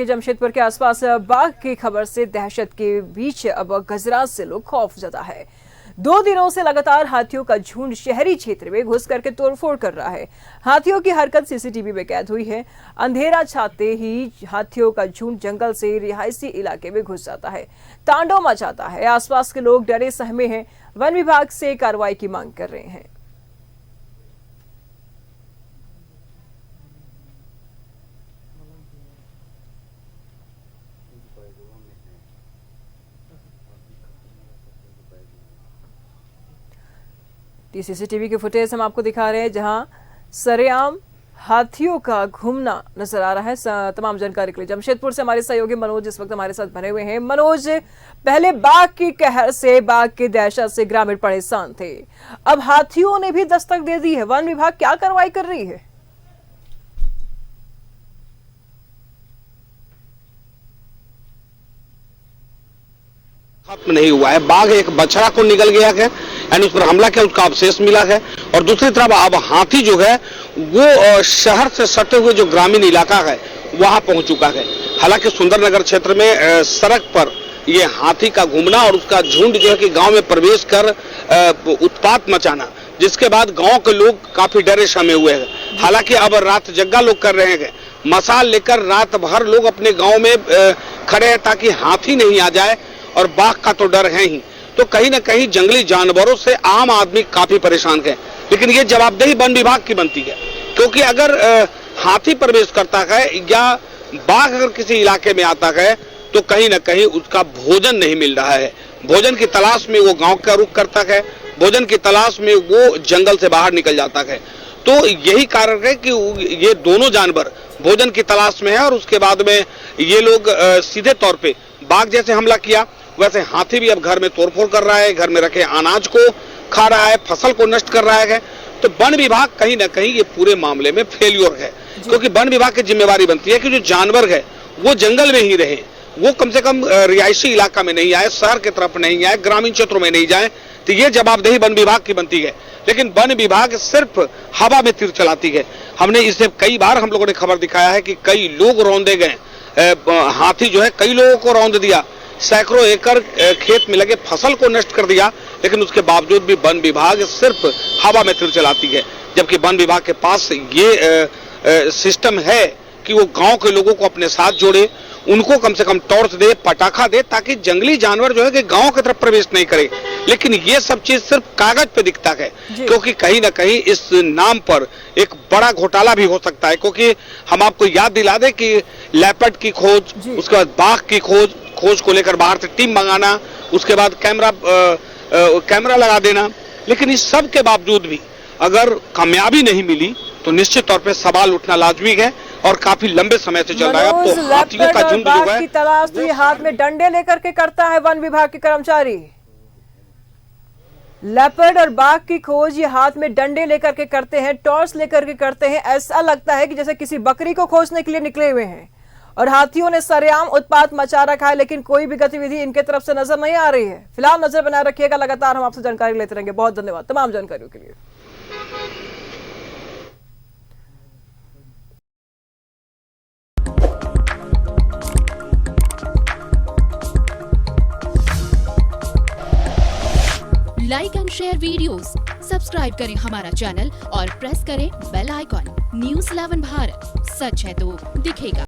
जमशेदपुर के आसपास बाघ की खबर से दहशत के बीच अब गजराज से लोग खौफ जता है। 2 दिनों से लगातार हाथियों का झुंड शहरी क्षेत्र में घुस करके तोड़फोड़ कर रहा है। हाथियों की हरकत सीसीटीवी में कैद हुई है। अंधेरा छाते ही हाथियों का झुंड जंगल से रिहायशी इलाके में घुस जाता है, तांडव मचाता है। आसपास के लोग डरे सहमे हैं, वन विभाग से कार्रवाई की मांग कर रहे हैं। सीसीटीवी की फुटेज हम आपको दिखा रहे हैं, जहां सरेआम हाथियों का घूमना नजर आ रहा है। तमाम जानकारी के लिए जमशेदपुर से हमारे सहयोगी मनोज इस वक्त हमारे साथ बने हुए हैं। मनोज, पहले बाघ की कहर से, बाघ की दहशत से ग्रामीण परेशान थे, अब हाथियों ने भी दस्तक दे दी है। वन विभाग क्या कार्रवाई कर रही है? खत्म नहीं हुआ है। बाघ एक बछड़ा को निकल गया है, यानी उस पर हमला किया, उसका अवशेष मिला है। और दूसरी तरफ अब हाथी जो है वो शहर से सटे हुए जो ग्रामीण इलाका है वहां पहुंच चुका है। हालांकि सुंदरनगर क्षेत्र में सड़क पर ये हाथी का घूमना और उसका झुंड जो है कि गांव में प्रवेश कर उत्पात मचाना, जिसके बाद गांव के लोग काफी डरे सहमे हुए हैं। हालांकि अब रात जग्गा लोग कर रहे हैं, मसाल लेकर रात भर लोग अपने गाँव में खड़े हैं ताकि हाथी नहीं आ जाए, और बाघ का तो डर है ही। तो कहीं ना कहीं जंगली जानवरों से आम आदमी काफी परेशान है। लेकिन ये जवाबदेही वन विभाग की बनती है, क्योंकि अगर हाथी प्रवेश करता है या बाघ अगर किसी इलाके में आता है तो कहीं ना कहीं उसका भोजन नहीं मिल रहा है। भोजन की तलाश में वो गांव का रुख करता है, भोजन की तलाश में वो जंगल से बाहर निकल जाता है। तो यही कारण है कि ये दोनों जानवर भोजन की तलाश में है, और उसके बाद में ये लोग सीधे तौर पे बाघ जैसे हमला किया, वैसे हाथी भी अब घर में तोड़फोड़ कर रहा है, घर में रखे अनाज को खा रहा है, फसल को नष्ट कर रहा है। तो वन विभाग कहीं ना कहीं ये पूरे मामले में फेल्योर है, क्योंकि वन विभाग की जिम्मेवारी बनती है कि जो जानवर है वो जंगल में ही रहे, वो कम से कम रिहायशी इलाका में नहीं आए, शहर की तरफ नहीं आए, ग्रामीण क्षेत्रों में नहीं जाए। तो ये जवाबदेही वन विभाग की बनती है। लेकिन वन विभाग सिर्फ हवा में तीर चलाती है। हमने इससे कई बार हम लोगों ने खबर दिखाया है कि कई लोग रौंदे गए, हाथी जो है कई लोगों को रौंद दिया, सैकड़ों एकड़ खेत में लगे फसल को नष्ट कर दिया। लेकिन उसके बावजूद भी वन विभाग सिर्फ हवा में तीर चलाती है, जबकि वन विभाग के पास ये सिस्टम है कि वो गांव के लोगों को अपने साथ जोड़े, उनको कम से कम टॉर्च दे, पटाखा दे, ताकि जंगली जानवर जो है कि गांव की तरफ प्रवेश नहीं करे। लेकिन ये सब चीज सिर्फ कागज पे दिखता है, क्योंकि कहीं ना कहीं इस नाम पर एक बड़ा घोटाला भी हो सकता है। क्योंकि हम आपको याद दिला दें कि लेपर्ड की खोज, उसके बाद बाघ की खोज को लेकर बाहर से टीम मंगाना, उसके बाद कैमरा लगा देना। लेकिन इस सब के बावजूद भी अगर कामयाबी नहीं मिली तो निश्चित तौर पे सवाल उठना लाजमी है, और काफी लंबे समय से चल रहा है। अब तो हाथियों का झुंड जो है की तलाश तो ये हाथ में डंडे लेकर के करता है वन विभाग के कर्मचारी। लेपर्ड और बाघ की खोज ये हाथ में डंडे लेकर के करते हैं, टॉर्च लेकर के करते हैं। ऐसा लगता है कि जैसे किसी बकरी को खोजने के लिए निकले हुए हैं। और हाथियों ने सरेआम उत्पात मचा रखा है, लेकिन कोई भी गतिविधि इनके तरफ से नजर नहीं आ रही है। फिलहाल नजर बनाए रखिएगा, लगातार हम आपसे जानकारी लेते रहेंगे। बहुत धन्यवाद तमाम जानकारियों के लिए। Like and share videos, subscribe करें हमारा चैनल और प्रेस करें बेल आइकॉन। न्यूज़ 11 भारत, सच है तो दिखेगा।